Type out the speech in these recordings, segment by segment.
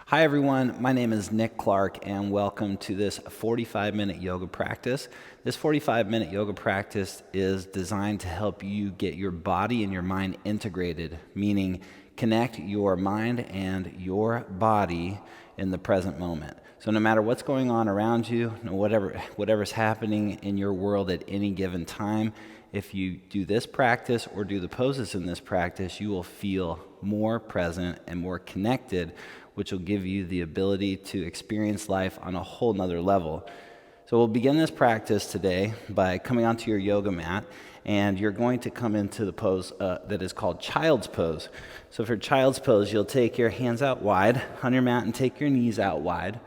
Hi everyone, my name is Nick Clark and welcome to this 45-minute yoga practice. This 45-minute yoga practice is designed to help you get your body and your mind integrated, meaning connect your mind and your body in the present moment. So no matter what's going on around you, whatever's happening in your world at any given time, if you do this practice or do the poses in this practice, you will feel more present and more connected, which will give you the ability to experience life on a whole nother level. So we'll begin this practice today by coming onto your yoga mat, and you're going to come into the pose that is called Child's Pose. So for Child's Pose, you'll take your hands out wide on your mat and take your knees out wide.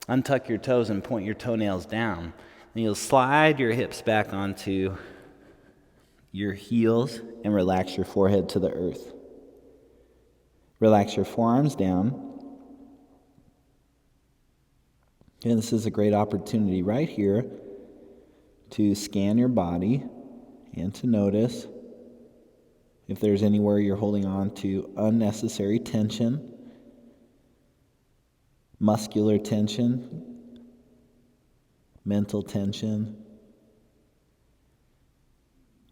Untuck your toes and point your toenails down. And you'll slide your hips back onto your heels and relax your forehead to the earth. Relax your forearms down. And this is a great opportunity right here to scan your body and to notice if there's anywhere you're holding on to unnecessary tension, muscular tension, mental tension.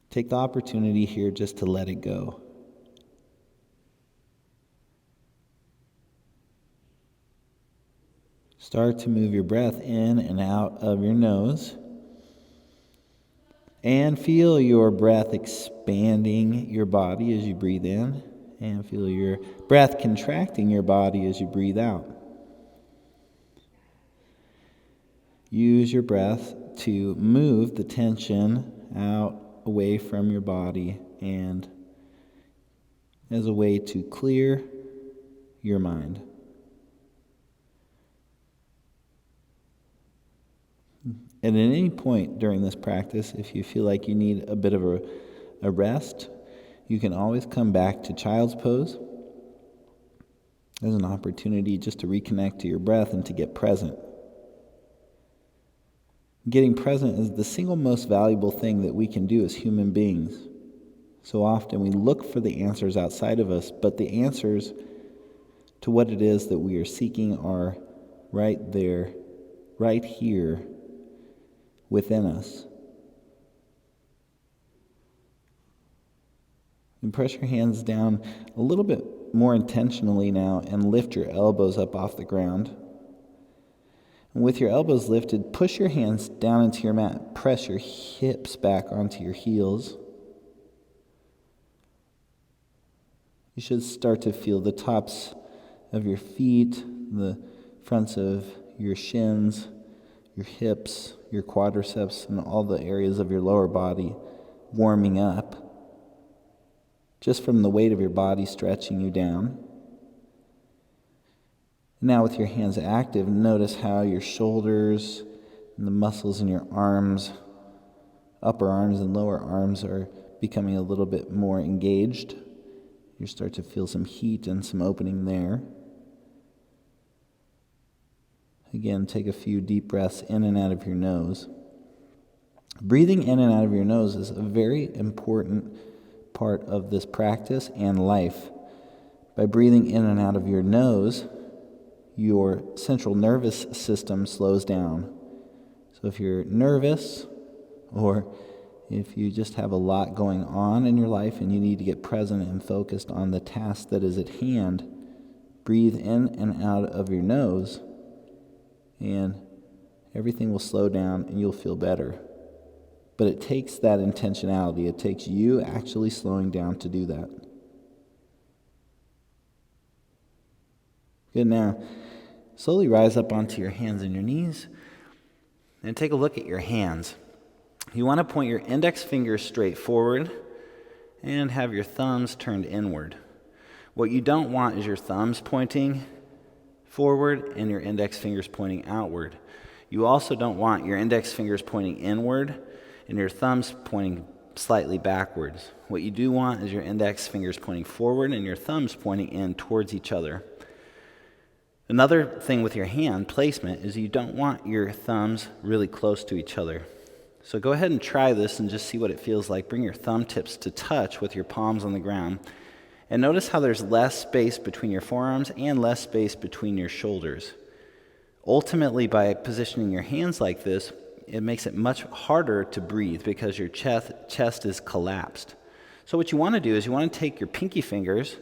Take the opportunity here just to let it go. Start to move your breath in and out of your nose. And feel your breath expanding your body as you breathe in. And feel your breath contracting your body as you breathe out. Use your breath to move the tension out away from your body and as a way to clear your mind. And at any point during this practice, if you feel like you need a bit of a rest, you can always come back to Child's Pose as an opportunity just to reconnect to your breath and to get present. Getting present is the single most valuable thing that we can do as human beings. So often we look for the answers outside of us, but the answers to what it is that we are seeking are right there, right here, within us. And press your hands down a little bit more intentionally now and lift your elbows up off the ground. And with your elbows lifted, push your hands down into your mat. Press your hips back onto your heels. You should start to feel the tops of your feet, the fronts of your shins, your hips, your quadriceps, and all the areas of your lower body warming up just from the weight of your body stretching you down. Now with your hands active, notice how your shoulders and the muscles in your arms, upper arms and lower arms, are becoming a little bit more engaged. You start to feel some heat and some opening there. Again, take a few deep breaths in and out of your nose. Breathing in and out of your nose is a very important part of this practice and life. By breathing in and out of your nose, your central nervous system slows down. So if you're nervous, or if you just have a lot going on in your life and you need to get present and focused on the task that is at hand, breathe in and out of your nose, and everything will slow down and you'll feel better. But it takes that intentionality. It takes you actually slowing down to do that. Good. Now, slowly rise up onto your hands and your knees and take a look at your hands. You want to point your index fingers straight forward and have your thumbs turned inward. What you don't want is your thumbs pointing forward and your index fingers pointing outward. You also don't want your index fingers pointing inward and your thumbs pointing slightly backwards. What you do want is your index fingers pointing forward and your thumbs pointing in towards each other. Another thing with your hand placement is you don't want your thumbs really close to each other. So go ahead and try this and just see what it feels like. Bring your thumb tips to touch with your palms on the ground And notice how there's less space between your forearms and less space between your shoulders. Ultimately, by positioning your hands like this, it makes it much harder to breathe because your chest is collapsed. So what you want to do is you want to take your pinky fingers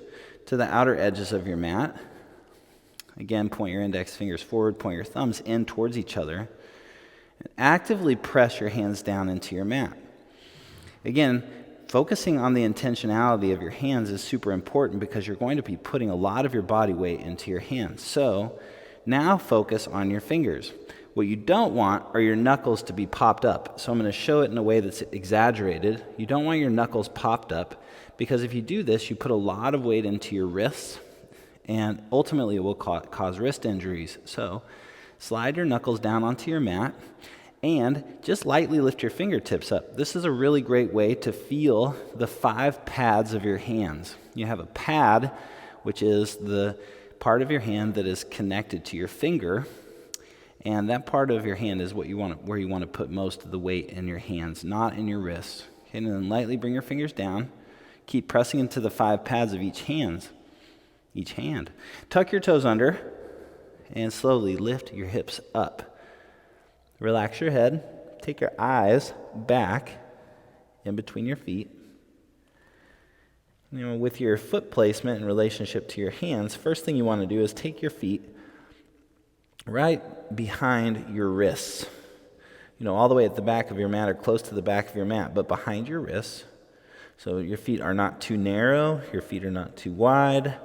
to the outer edges of your mat. Again, point your index fingers forward, point your thumbs in towards each other, and actively press your hands down into your mat. Again, focusing on the intentionality of your hands is super important because you're going to be putting a lot of your body weight into your hands. So now focus on your fingers. What you don't want are your knuckles to be popped up. So I'm going to show it in a way that's exaggerated. You don't want your knuckles popped up because if you do this, you put a lot of weight into your wrists and ultimately it will cause wrist injuries. So slide your knuckles down onto your mat and just lightly lift your fingertips up. This is a really great way to feel the 5 pads of your hands. You have a pad, which is the part of your hand that is connected to your finger. And that part of your hand is where you want to put most of the weight in your hands, not in your wrists. Okay, and then lightly bring your fingers down. Keep pressing into the 5 pads of each hand. Tuck your toes under and slowly lift your hips up. Relax your head. Take your eyes back in between your feet. With your foot placement in relationship to your hands, first thing you want to do is take your feet right behind your wrists. All the way at the back of your mat or close to the back of your mat, but behind your wrists. So your feet are not too narrow, your feet are not too wide.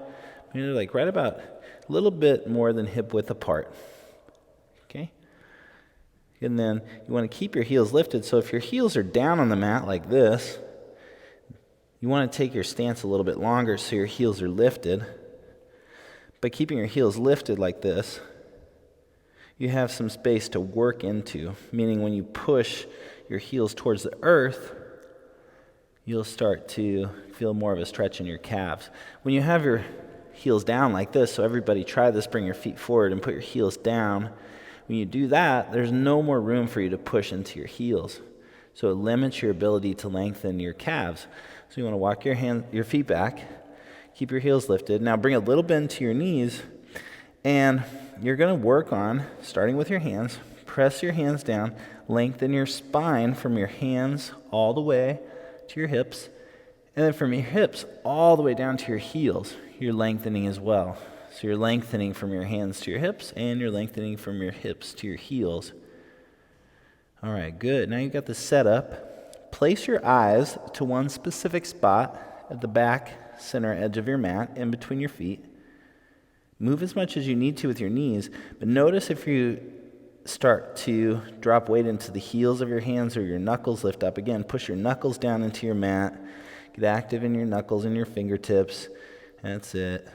They're like right about a little bit more than hip width apart. Okay? And then you want to keep your heels lifted. So if your heels are down on the mat like this, you want to take your stance a little bit longer so your heels are lifted. By keeping your heels lifted like this, you have some space to work into, meaning when you push your heels towards the earth, you'll start to feel more of a stretch in your calves. When you have your heels down like this, so everybody try this, bring your feet forward and put your heels down. When you do that, there's no more room for you to push into your heels. So it limits your ability to lengthen your calves. So you want to walk your feet back, keep your heels lifted. Now bring a little bend to your knees, and you're going to work on, starting with your hands, press your hands down, lengthen your spine from your hands all the way to your hips, and then from your hips all the way down to your heels, you're lengthening as well. So you're lengthening from your hands to your hips, and you're lengthening from your hips to your heels. All right, good. Now you've got the setup. Place your eyes to one specific spot at the back center edge of your mat, in between your feet. Move as much as you need to with your knees, but notice if you start to drop weight into the heels of your hands or your knuckles lift up. Again, push your knuckles down into your mat. Get active in your knuckles and your fingertips. That's it.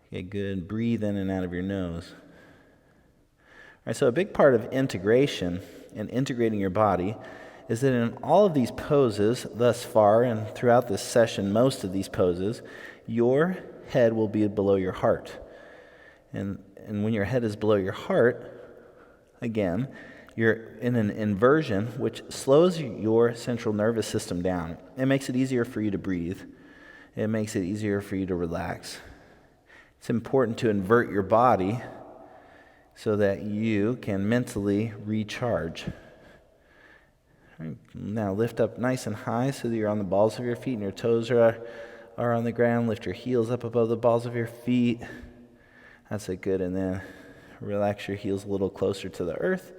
Okay, good. Breathe in and out of your nose. All right, so a big part of integration and integrating your body is that in all of these poses thus far and throughout this session, most of these poses, your head will be below your heart. And when your head is below your heart, again, you're in an inversion, which slows your central nervous system down. It makes it easier for you to breathe. It makes it easier for you to relax. It's important to invert your body so that you can mentally recharge. Right, now lift up nice and high so that you're on the balls of your feet and your toes are on the ground. Lift your heels up above the balls of your feet. That's it, good. And then relax your heels a little closer to the earth.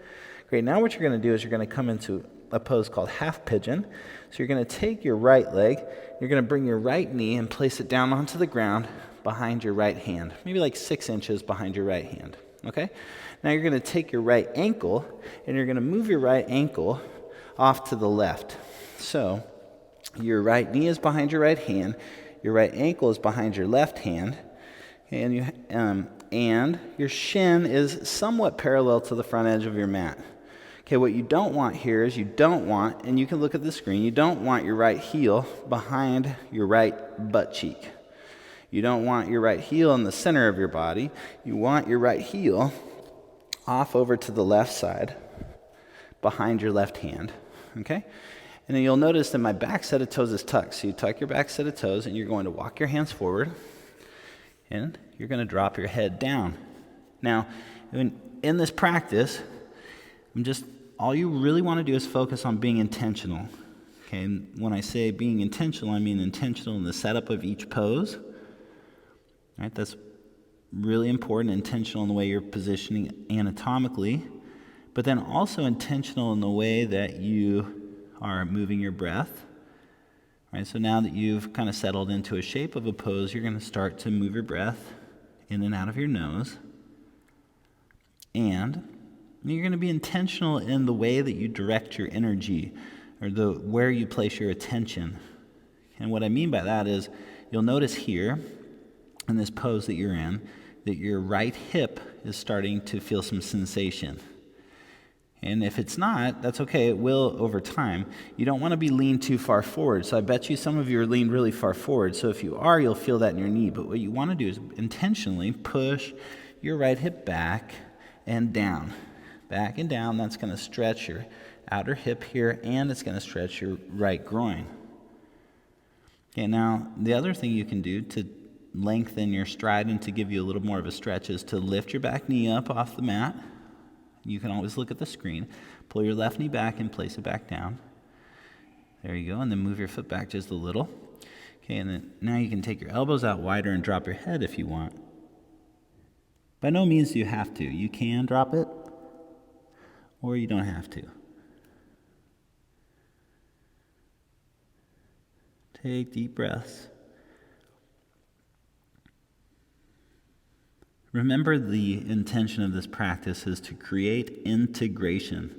Great. Now what you're going to do is you're going to come into a pose called half pigeon. So you're going to take your right leg, you're going to bring your right knee and place it down onto the ground behind your right hand, maybe like 6 inches behind your right hand. Okay? Now you're going to take your right ankle and you're going to move your right ankle off to the left. So your right knee is behind your right hand, your right ankle is behind your left hand, and your shin is somewhat parallel to the front edge of your mat. Okay, what you don't want here is and you can look at the screen, you don't want your right heel behind your right butt cheek. You don't want your right heel in the center of your body. You want your right heel off over to the left side behind your left hand. Okay? And then you'll notice that my back set of toes is tucked. So you tuck your back set of toes, and you're going to walk your hands forward, and you're going to drop your head down. Now, in this practice, all you really want to do is focus on being intentional. Okay, and when I say being intentional, I mean intentional in the setup of each pose. Right, that's really important, intentional in the way you're positioning anatomically, but then also intentional in the way that you are moving your breath. Right, so now that you've kind of settled into a shape of a pose, you're going to start to move your breath in and out of your nose. And you're going to be intentional in the way that you direct your energy, or where you place your attention. And what I mean by that is, you'll notice here, in this pose that you're in, that your right hip is starting to feel some sensation. And if it's not, that's okay, it will over time. You don't want to be leaned too far forward. So I bet you some of you are leaned really far forward. So if you are, you'll feel that in your knee. But what you want to do is intentionally push your right hip back and down. Back and down, that's going to stretch your outer hip here, and it's going to stretch your right groin. Okay, now the other thing you can do to lengthen your stride and to give you a little more of a stretch is to lift your back knee up off the mat. You can always look at the screen. Pull your left knee back and place it back down. There you go, and then move your foot back just a little. Okay, and then now you can take your elbows out wider and drop your head if you want. By no means do you have to. You can drop it, or you don't have to. Take deep breaths. Remember, the intention of this practice is to create integration.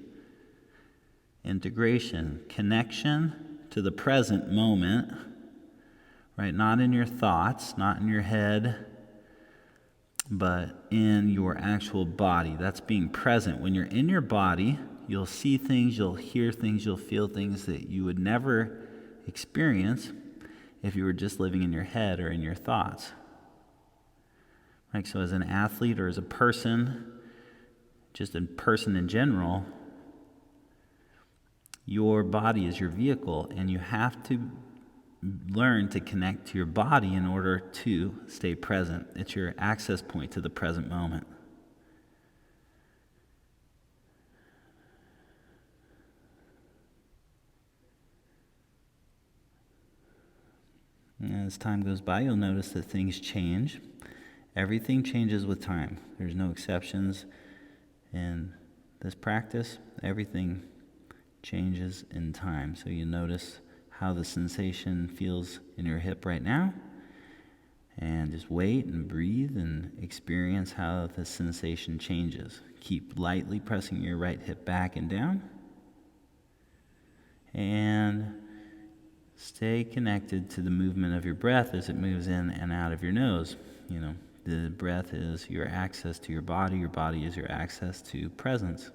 Integration, connection to the present moment, right? Not in your thoughts, not in your head, but in your actual body. That's being present. When you're in your body, you'll see things, you'll hear things, you'll feel things that you would never experience if you were just living in your head or in your thoughts. Like, so as an athlete or as a person, just a person in general, your body is your vehicle, and you have to learn to connect to your body in order to stay present. It's your access point to the present moment. And as time goes by, you'll notice that things change. Everything changes with time. There's no exceptions in this practice. Everything changes in time. So you notice how the sensation feels in your hip right now, and just wait and breathe and experience how the sensation changes. Keep lightly pressing your right hip back and down, and stay connected to the movement of your breath as it moves in and out of your nose. You know, the breath is your access to your body is your access to presence.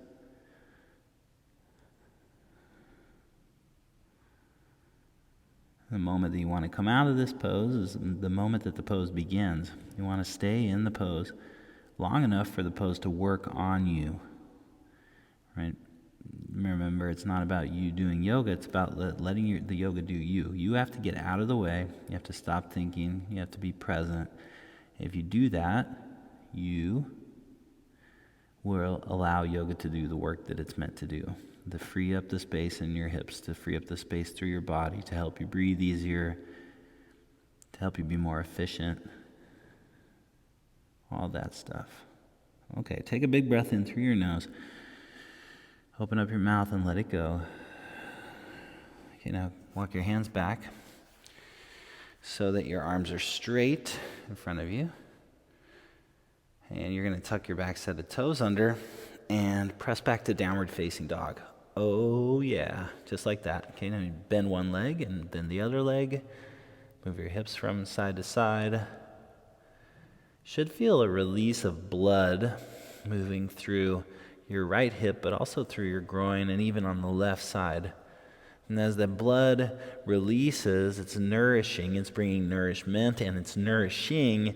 The moment that you want to come out of this pose is the moment that the pose begins. You want to stay in the pose long enough for the pose to work on you. Right? Remember, it's not about you doing yoga, it's about letting the yoga do you. You have to get out of the way, you have to stop thinking, you have to be present. If you do that, you will allow yoga to do the work that it's meant to do. To free up the space in your hips, to free up the space through your body, to help you breathe easier, to help you be more efficient, all that stuff. Okay, take a big breath in through your nose. Open up your mouth and let it go. Okay, now walk your hands back so that your arms are straight in front of you. And you're going to tuck your back set of toes under and press back to downward facing dog. Oh yeah, just like that. Okay, now you bend one leg and then the other leg. Move your hips from side to side. Should feel a release of blood moving through your right hip, but also through your groin and even on the left side. And as the blood releases, it's nourishing, it's bringing nourishment, and it's nourishing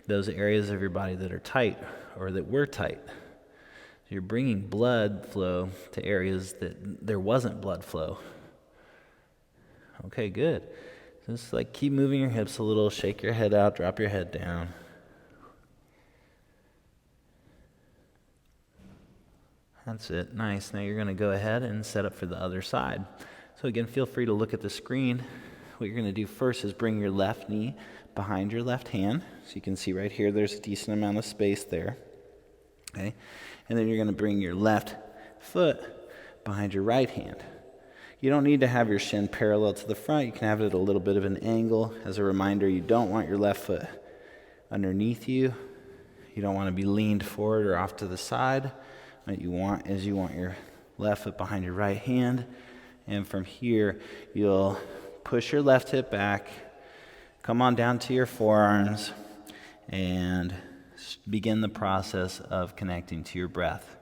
those areas of your body that are tight or that were tight. So you're bringing blood flow to areas that there wasn't blood flow. Okay, good. Just like keep moving your hips a little, shake your head out, drop your head down. That's it. Nice. Now you're going to go ahead and set up for the other side. So again, feel free to look at the screen. What you're going to do first is bring your left knee behind your left hand. So you can see right here, there's a decent amount of space there. Okay? And then you're going to bring your left foot behind your right hand. You don't need to have your shin parallel to the front. You can have it at a little bit of an angle. As a reminder, you don't want your left foot underneath you. You don't want to be leaned forward or off to the side. What you want is you want your left foot behind your right hand. And from here, you'll push your left hip back, come on down to your forearms, and begin the process of connecting to your breath.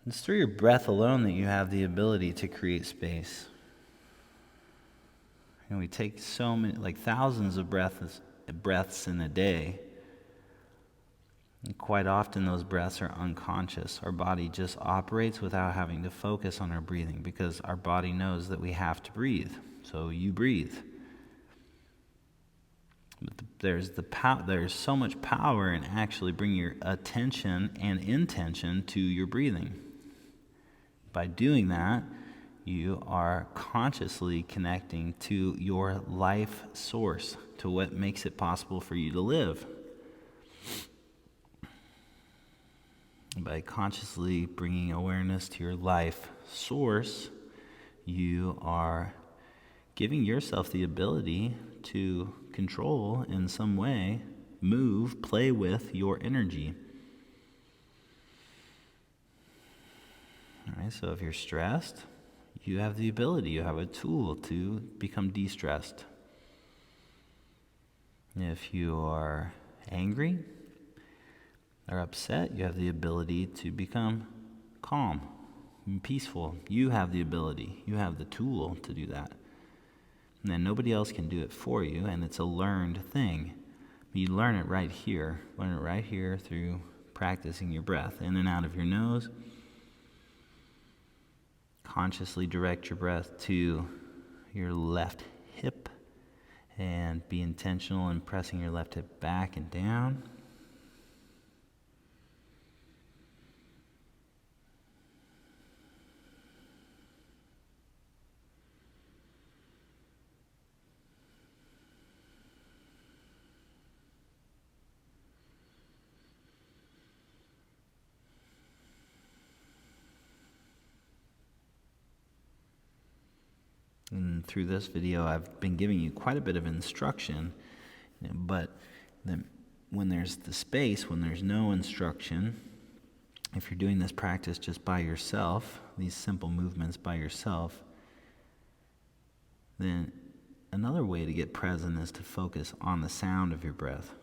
It's through your breath alone that you have the ability to create space. And we take so many, like thousands of breaths in a day. And quite often those breaths are unconscious. Our body just operates without having to focus on our breathing because our body knows that we have to breathe. So you breathe. But there's so much power in actually bringing your attention and intention to your breathing. By doing that, you are consciously connecting to your life source, to what makes it possible for you to live. By consciously bringing awareness to your life source, you are giving yourself the ability to control in some way, move, play with your energy. All right, so if you're stressed, you have the ability, you have a tool to become de-stressed. If you are angry or upset, you have the ability to become calm and peaceful. You have the ability, you have the tool to do that. And then nobody else can do it for you, and it's a learned thing. You learn it right here. Learn it right here through practicing your breath in and out of your nose. Consciously direct your breath to your left hip and be intentional in pressing your left hip back and down. And through this video, I've been giving you quite a bit of instruction, but when there's the space, when there's no instruction, if you're doing this practice just by yourself, these simple movements by yourself, then another way to get present is to focus on the sound of your breath.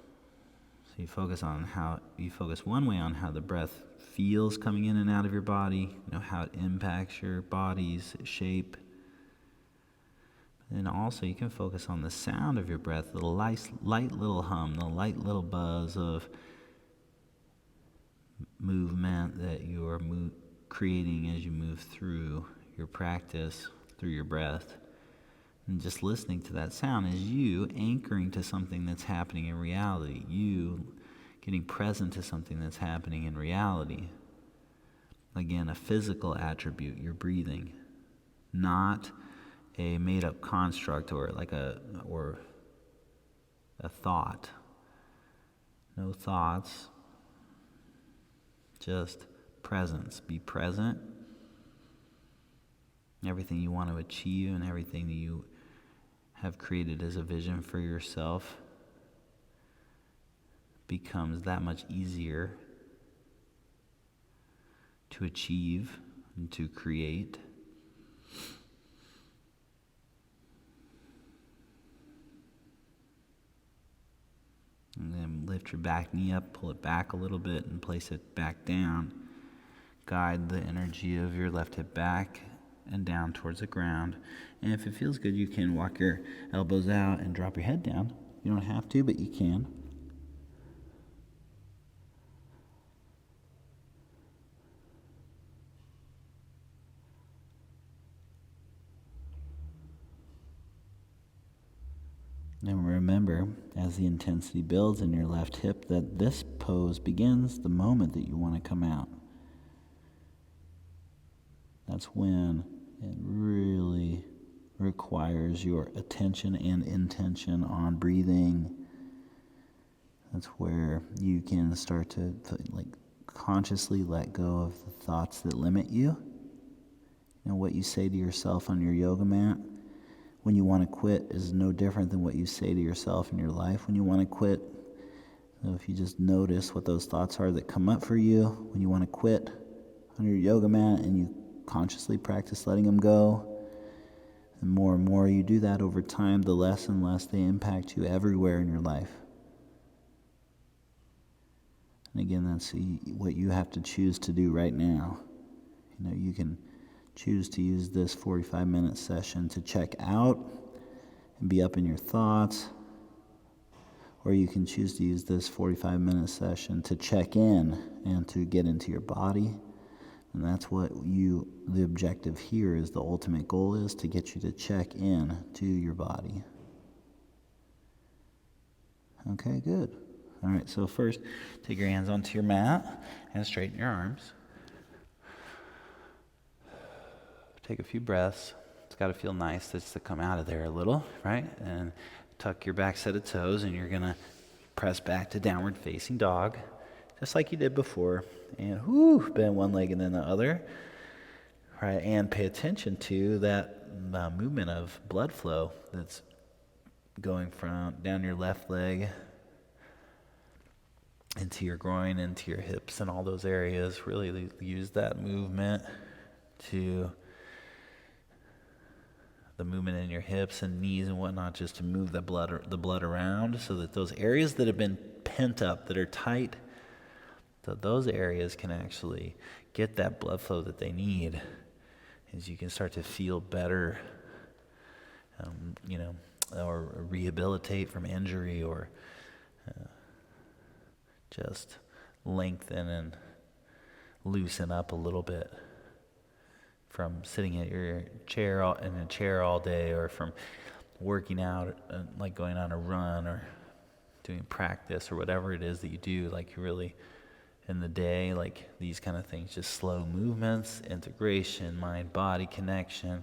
So you focus one way on how the breath feels coming in and out of your body, how it impacts your body's shape. And also you can focus on the sound of your breath, the light little hum, the light little buzz of movement that you are creating as you move through your practice, through your breath. And just listening to that sound is you anchoring to something that's happening in reality, you getting present to something that's happening in reality. Again, a physical attribute, your breathing, not a made-up construct or a thought. No thoughts, just presence. Be present. Everything you want to achieve and everything that you have created as a vision for yourself becomes that much easier to achieve and to create. And then lift your back knee up, pull it back a little bit, and place it back down. Guide the energy of your left hip back and down towards the ground. And if it feels good, you can walk your elbows out and drop your head down. You don't have to, but you can. And remember, as the intensity builds in your left hip, that this pose begins the moment that you want to come out. That's when it really requires your attention and intention on breathing. That's where you can start to consciously let go of the thoughts that limit you. You know, what you say to yourself on your yoga mat when you want to quit is no different than what you say to yourself in your life when you want to quit. So if you just notice what those thoughts are that come up for you when you want to quit on your yoga mat, and you consciously practice letting them go, and more you do that over time, the less and less they impact you everywhere in your life. And again, that's what you have to choose to do right now. You know, you can choose to use this 45-minute session to check out and be up in your thoughts, or you can choose to use this 45-minute session to check in and to get into your body. And that's what the objective here is, the ultimate goal is to get you to check in to your body. Okay, good. All right, so first, take your hands onto your mat and straighten your arms. Take a few breaths. It's got to feel nice just to come out of there a little, right? And tuck your back set of toes, and you're going to press back to downward facing dog, just like you did before. And bend one leg and then the other. Right, and pay attention to that movement of blood flow that's going from down your left leg into your groin, into your hips, and all those areas. Really use that movement to the movement in your hips and knees and whatnot, just to move the blood around, so that those areas that have been pent up, that are tight, so those areas can actually get that blood flow that they need, as you can start to feel better, or rehabilitate from injury, or just lengthen and loosen up a little bit from sitting at your chair in a chair all day, or from working out, like going on a run or doing practice or whatever it is that you do, like you really in the day, like these kind of things, just slow movements, integration, mind-body connection,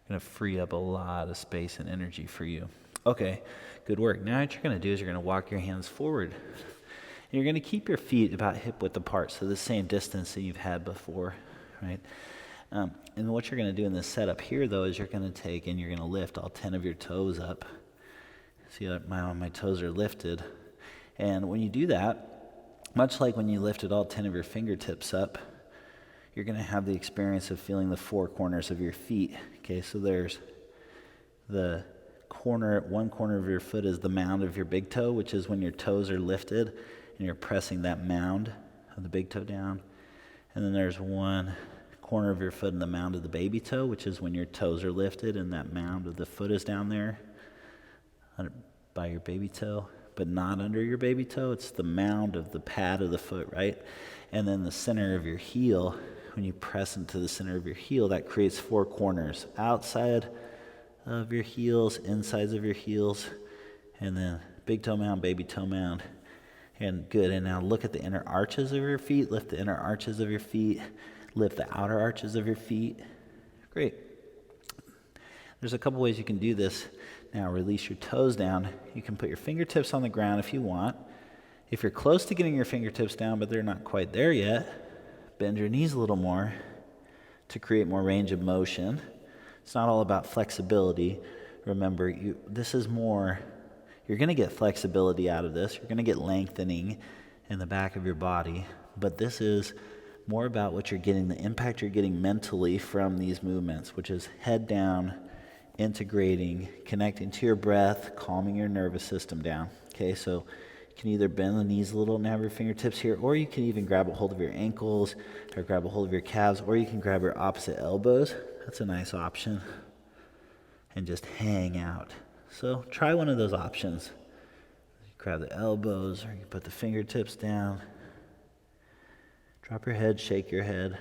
going to free up a lot of space and energy for you. Okay, good work. Now what you're going to do is you're going to walk your hands forward. And you're going to keep your feet about hip-width apart, so the same distance that you've had before, right? And what you're going to do in this setup here, though, is you're going to take and you're going to lift all 10 of your toes up. See that my toes are lifted. And when you do that, much like when you lifted all 10 of your fingertips up, you're going to have the experience of feeling the four corners of your feet. Okay, so there's one corner of your foot is the mound of your big toe, which is when your toes are lifted and you're pressing that mound of the big toe down. And then there's one corner of your foot in the mound of the baby toe, which is when your toes are lifted and that mound of the foot is down there by your baby toe, but not under your baby toe. It's the mound of the pad of the foot, right? And then the center of your heel, when you press into the center of your heel, that creates four corners: outside of your heels, insides of your heels, and then big toe mound, baby toe mound. And good. And now look at the inner arches of your feet. Lift the inner arches of your feet. Lift the outer arches of your feet. Great. There's a couple ways you can do this. Now release your toes down. You can put your fingertips on the ground if you want. If you're close to getting your fingertips down but they're not quite there yet, bend your knees a little more to create more range of motion. It's not all about flexibility. Remember, this is more, you're going to get flexibility out of this. You're going to get lengthening in the back of your body. But this is more about what you're getting, the impact you're getting mentally from these movements, which is head down, integrating, connecting to your breath, calming your nervous system down. Okay, so you can either bend the knees a little and have your fingertips here, or you can even grab a hold of your ankles or grab a hold of your calves, or you can grab your opposite elbows. That's a nice option. And just hang out. So try one of those options. You grab the elbows, or you put the fingertips down. Drop your head, shake your head.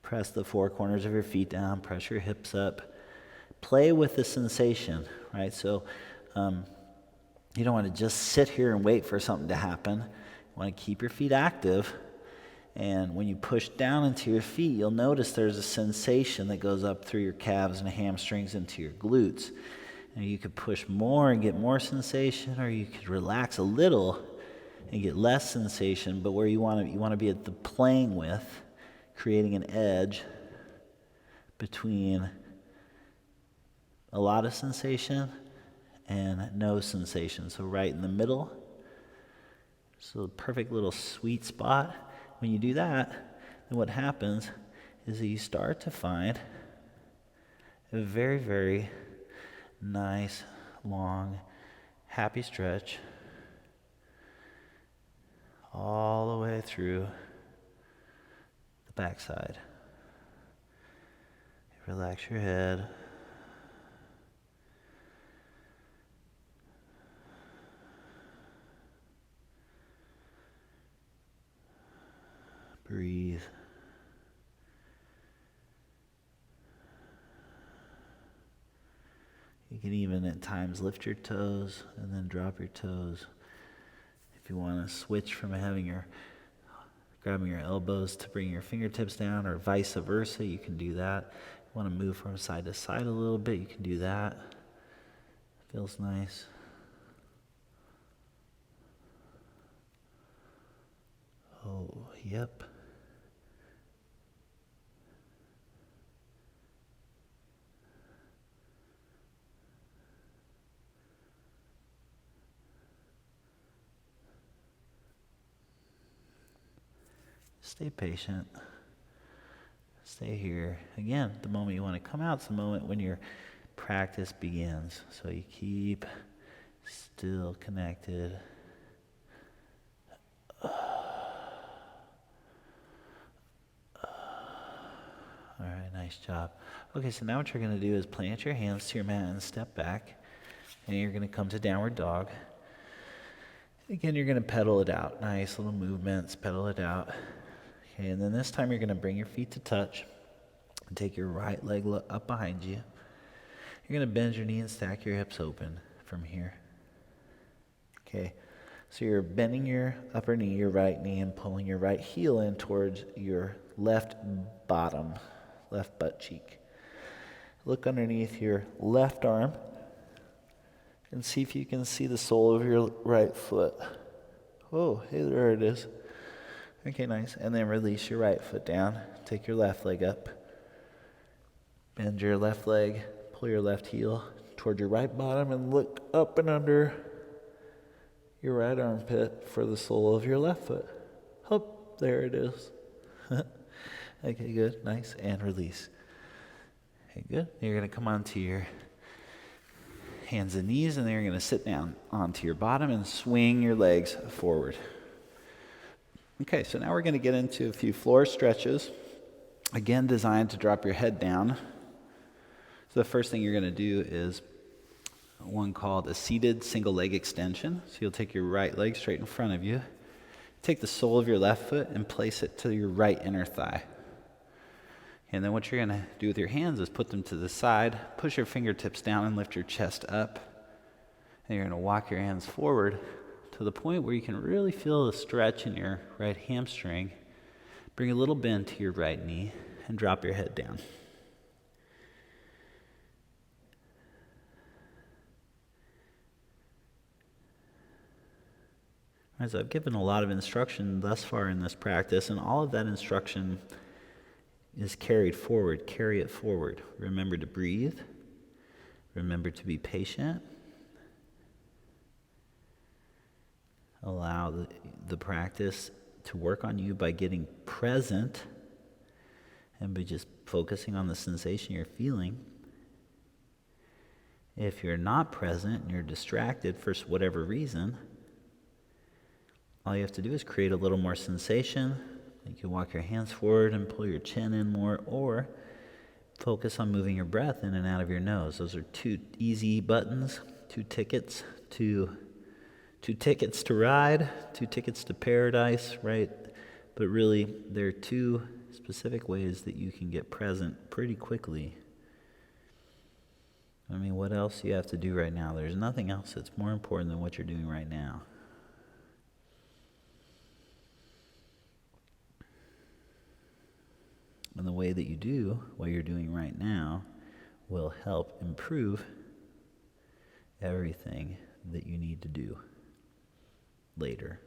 Press the four corners of your feet down, press your hips up. play with the sensation, right? So you don't want to just sit here and wait for something to happen. You want to keep your feet active. And when you push down into your feet, you'll notice there's a sensation that goes up through your calves and hamstrings into your glutes. And you could push more and get more sensation, or you could relax a little and get less sensation. But where you want to be at the playing with, creating an edge between a lot of sensation and no sensation. So right in the middle. So the perfect little sweet spot. When you do that, then what happens is that you start to find a very, very nice, long, happy stretch all the way through the backside. Relax your head. Breathe. You can even at times lift your toes and then drop your toes. If you want to switch from grabbing your elbows to bring your fingertips down, or vice versa, you can do that. You want to move from side to side a little bit, you can do that. Feels nice. Oh, yep. Stay patient. Stay here. Again, the moment you want to come out is the moment when your practice begins. So you keep still connected. All right, nice job. Okay, so now what you're going to do is plant your hands to your mat and step back. And you're going to come to downward dog. Again, you're going to pedal it out. Nice little movements, pedal it out. Okay, and then this time you're going to bring your feet to touch and take your right leg up behind you. You're going to bend your knee and stack your hips open from here. Okay, so you're bending your upper knee, your right knee, and pulling your right heel in towards your left bottom, left butt cheek. Look underneath your left arm and see if you can see the sole of your right foot. Oh, hey, there it is. Okay, nice. And then release your right foot down. Take your left leg up. Bend your left leg. Pull your left heel toward your right bottom and look up and under your right armpit for the sole of your left foot. Oh, there it is. Okay, good. Nice. And release. Okay, good. You're going to come onto your hands and knees, and then you're going to sit down onto your bottom and swing your legs forward. Okay, so now we're going to get into a few floor stretches, again designed to drop your head down. So the first thing you're going to do is one called a seated single leg extension. So you'll take your right leg straight in front of you, take the sole of your left foot and place it to your right inner thigh. And then what you're going to do with your hands is put them to the side, push your fingertips down and lift your chest up. And you're going to walk your hands forward to the point where you can really feel the stretch in your right hamstring. Bring a little bend to your right knee and drop your head down. As I've given a lot of instruction thus far in this practice, and all of that instruction is carried forward. Carry it forward. Remember to breathe. Remember to be patient. Allow the practice to work on you by getting present and by just focusing on the sensation you're feeling. If you're not present and you're distracted for whatever reason, all you have to do is create a little more sensation. You can walk your hands forward and pull your chin in more, or focus on moving your breath in and out of your nose. Those are two easy buttons, two tickets to ride, two tickets to paradise, right? But really, there are two specific ways that you can get present pretty quickly. I mean, what else do you have to do right now? There's nothing else that's more important than what you're doing right now. And the way that you do what you're doing right now will help improve everything that you need to do later.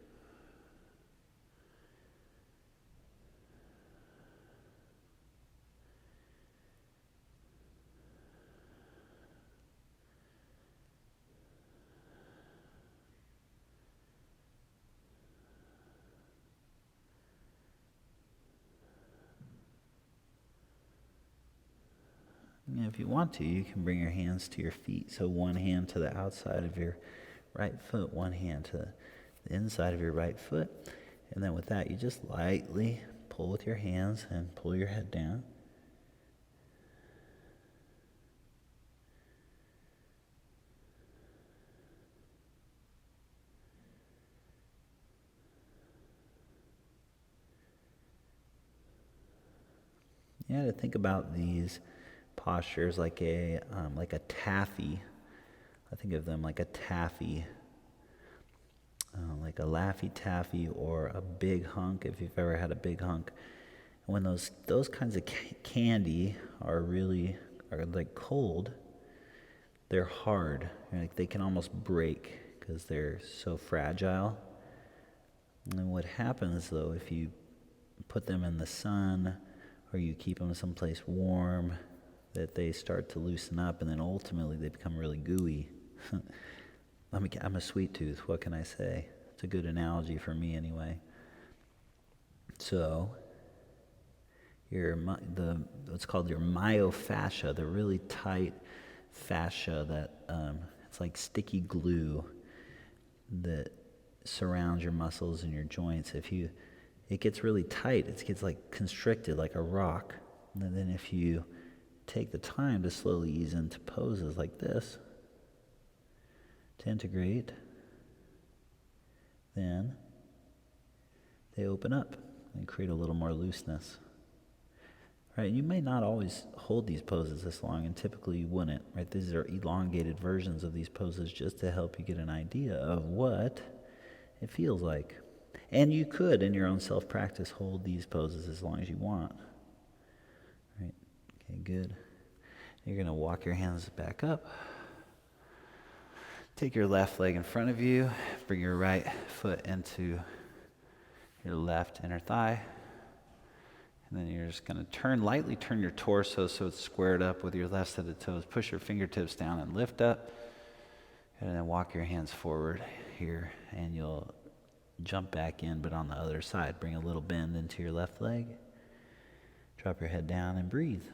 And if you want to, you can bring your hands to your feet. So one hand to the outside of your right foot, one hand to the inside of your right foot. And then with that, you just lightly pull with your hands and pull your head down. You had to think about these postures like a taffy. I think of them like a taffy, like a Laffy Taffy or a big hunk, if you've ever had a big hunk. When those kinds of candy are like cold, they're hard. Like they can almost break because they're so fragile. And what happens though, if you put them in the sun or you keep them someplace warm, that they start to loosen up, and then ultimately they become really gooey. I'm a sweet tooth, what can I say? It's a good analogy for me anyway. So, what's called your myofascia, the really tight fascia that it's like sticky glue that surrounds your muscles and your joints. It gets really tight, it gets like constricted like a rock. And then if you take the time to slowly ease into poses like this, to integrate, then they open up and create a little more looseness. Right, you may not always hold these poses this long, and typically you wouldn't, right? These are elongated versions of these poses just to help you get an idea of what it feels like. And you could, in your own self-practice, hold these poses as long as you want. Right, okay, good. You're going to walk your hands back up. Take your left leg in front of you. Bring your right foot into your left inner thigh. And then you're just going to lightly turn your torso so it's squared up with your left set of toes. Push your fingertips down and lift up. And then walk your hands forward here. And you'll jump back in, but on the other side. Bring a little bend into your left leg. Drop your head down and breathe.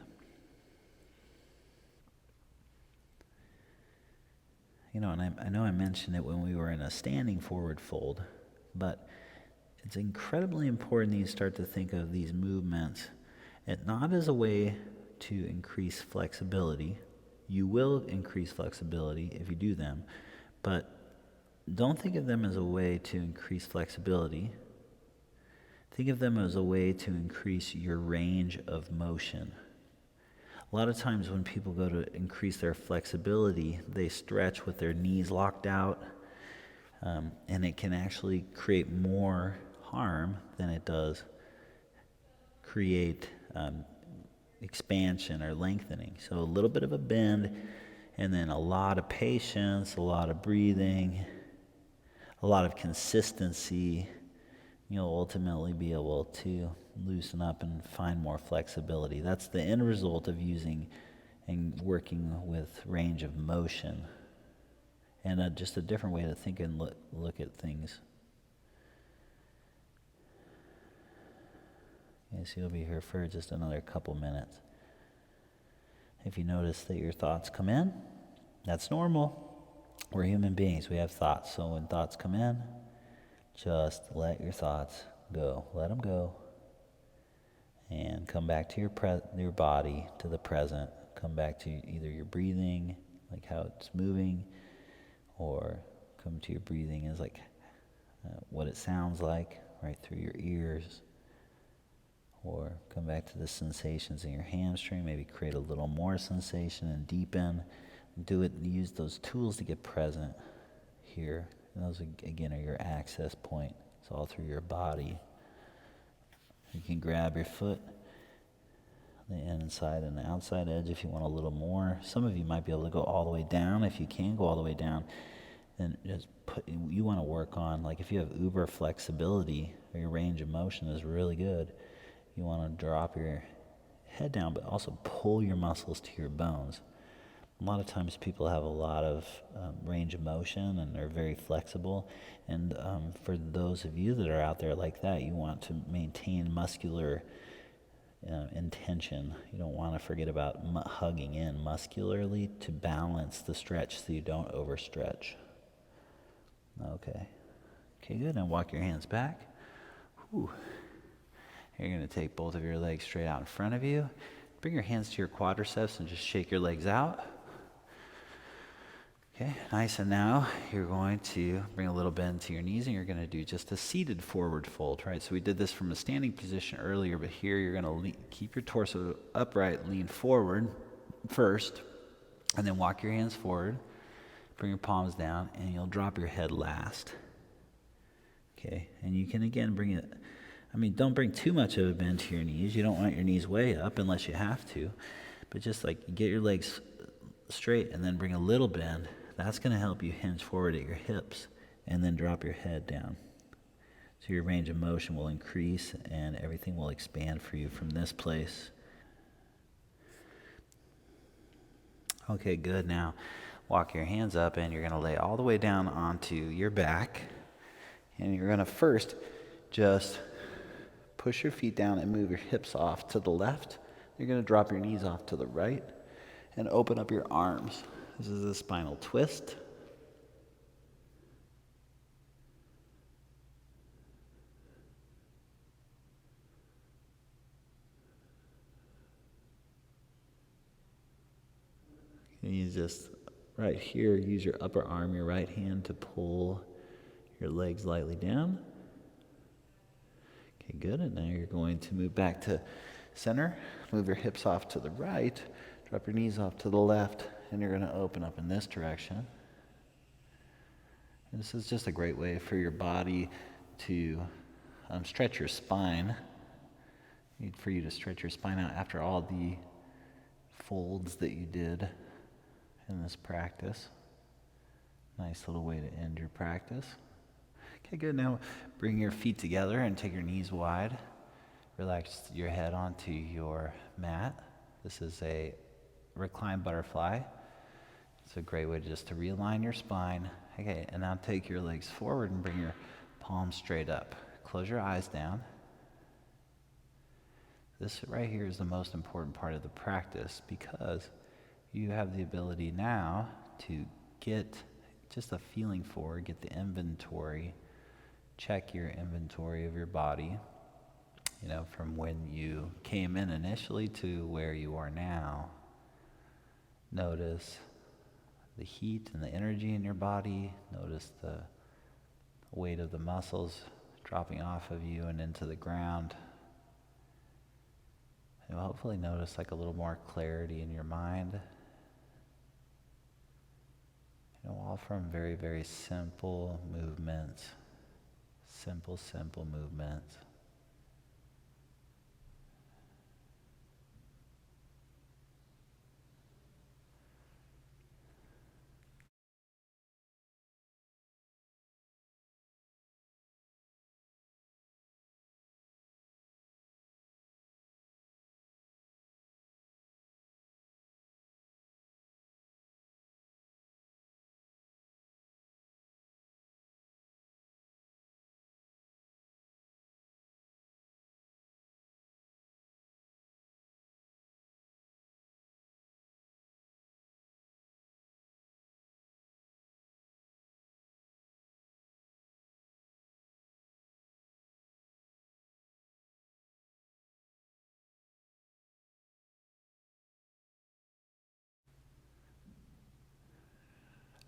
You know, and I know I mentioned it when we were in a standing forward fold, but it's incredibly important that you start to think of these movements and not as a way to increase flexibility. You will increase flexibility if you do them, but don't think of them as a way to increase flexibility. Think of them as a way to increase your range of motion. A lot of times when people go to increase their flexibility, they stretch with their knees locked out, and it can actually create more harm than it does create expansion or lengthening. So a little bit of a bend, and then a lot of patience, a lot of breathing, a lot of consistency. You'll ultimately be able to loosen up and find more flexibility. That's the end result of using and working with range of motion, and just a different way to think and look at things. Okay, so you'll be here for just another couple minutes. If you notice that your thoughts come in, that's normal. We're human beings, we have thoughts. So when thoughts come in, just let your thoughts go. Let them go. And come back to your body, to the present. Come back to either your breathing, like how it's moving, or come to your breathing as like what it sounds like right through your ears. Or come back to the sensations in your hamstring, maybe create a little more sensation and deepen use those tools to get present here. And those, again, are your access point. It's all through your body. You can grab your foot, the inside and the outside edge if you want a little more. Some of you might be able to go all the way down. If you can go all the way down, then you want to work on, like if you have uber flexibility or your range of motion is really good, you want to drop your head down, but also pull your muscles to your bones. A lot of times people have a lot of range of motion and they're very flexible. And for those of you that are out there like that, you want to maintain muscular intention. You don't want to forget about hugging in muscularly to balance the stretch so you don't overstretch. Okay, good. Now walk your hands back. Whew. You're going to take both of your legs straight out in front of you. Bring your hands to your quadriceps and just shake your legs out. Okay, nice. And now you're going to bring a little bend to your knees and you're going to do just a seated forward fold, right? So we did this from a standing position earlier, but here you're going to keep your torso upright, lean forward first, and then walk your hands forward. Bring your palms down and you'll drop your head last. Okay, and you can again bring it, don't bring too much of a bend to your knees. You don't want your knees way up unless you have to, but just like get your legs straight and then bring a little bend. That's going to help you hinge forward at your hips and then drop your head down. So your range of motion will increase and everything will expand for you from this place. Okay, good. Now walk your hands up and you're going to lay all the way down onto your back. And you're going to first just push your feet down and move your hips off to the left. You're going to drop your knees off to the right and open up your arms. This is a spinal twist. And you just, right here, use your upper arm, your right hand to pull your legs lightly down. Okay, good. And now you're going to move back to center. Move your hips off to the right. Drop your knees off to the left. And you're going to open up in this direction. And this is just a great way for your body to stretch your spine. For you to stretch your spine out after all the folds that you did in this practice. Nice little way to end your practice. Okay, good. Now bring your feet together and take your knees wide. Relax your head onto your mat. This is a reclined butterfly. It's a great way just to realign your spine. Okay, and now take your legs forward and bring your palms straight up. Close your eyes down. This right here is the most important part of the practice because you have the ability now to get just a feeling for, get the inventory, check your inventory of your body, from when you came in initially to where you are now. Notice the heat and the energy in your body. Notice the weight of the muscles dropping off of you and into the ground. You'll hopefully notice like a little more clarity in your mind. All from very, very simple movements. Simple movements.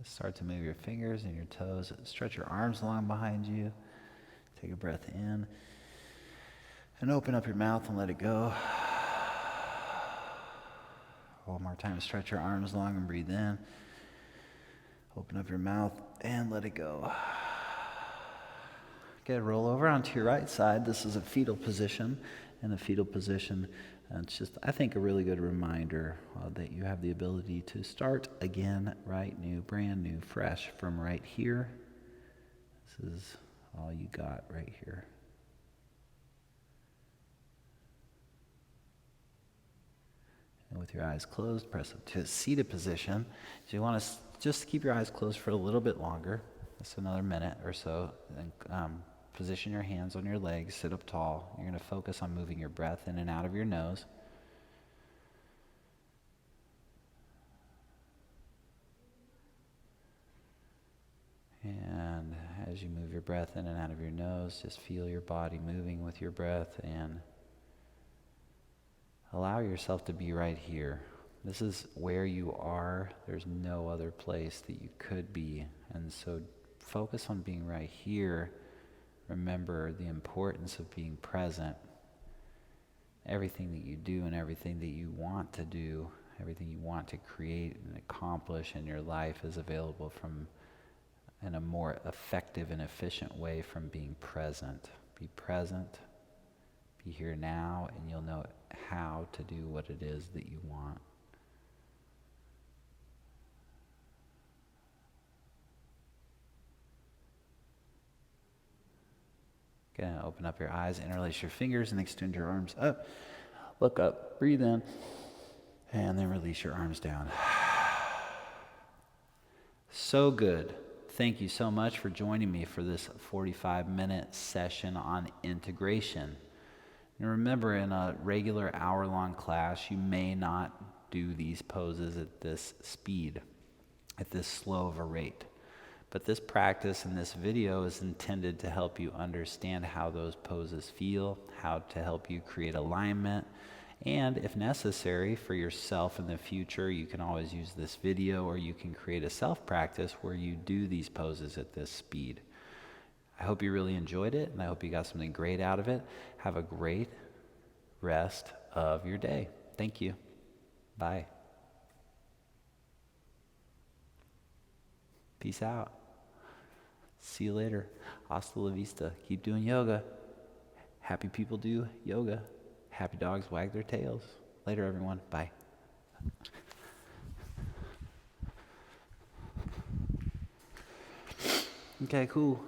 Start to move your fingers and your toes. Stretch your arms long behind you. Take a breath in. And open up your mouth and let it go. One more time, stretch your arms long and breathe in. Open up your mouth and let it go. Okay, roll over onto your right side. This is a fetal position. In a fetal position, it's just, I think, a really good reminder that you have the ability to start again, right, new, brand new, fresh from right here. This is all you got right here. And with your eyes closed, press up to a seated position. So you want to just keep your eyes closed for a little bit longer. Just another minute or so. And position your hands on your legs, sit up tall. You're going to focus on moving your breath in and out of your nose. And as you move your breath in and out of your nose, just feel your body moving with your breath and allow yourself to be right here. This is where you are. There's no other place that you could be. And so focus on being right here. Remember the importance of being present. Everything that you do and everything that you want to do, everything you want to create and accomplish in your life is available from in a more effective and efficient way from being present. Be present, be here now, and you'll know how to do what it is that you want. Okay, open up your eyes, interlace your fingers, and extend your arms up. Look up, breathe in, and then release your arms down. So good. Thank you so much for joining me for this 45-minute session on integration. And remember, in a regular hour-long class, you may not do these poses at this speed, at this slow of a rate. But this practice and this video is intended to help you understand how those poses feel, how to help you create alignment, and if necessary for yourself in the future, you can always use this video or you can create a self-practice where you do these poses at this speed. I hope you really enjoyed it, and I hope you got something great out of it. Have a great rest of your day. Thank you. Bye. Peace out. See you later. Hasta la vista. Keep doing yoga. Happy people do yoga. Happy dogs wag their tails. Later, everyone. Bye. Okay, cool.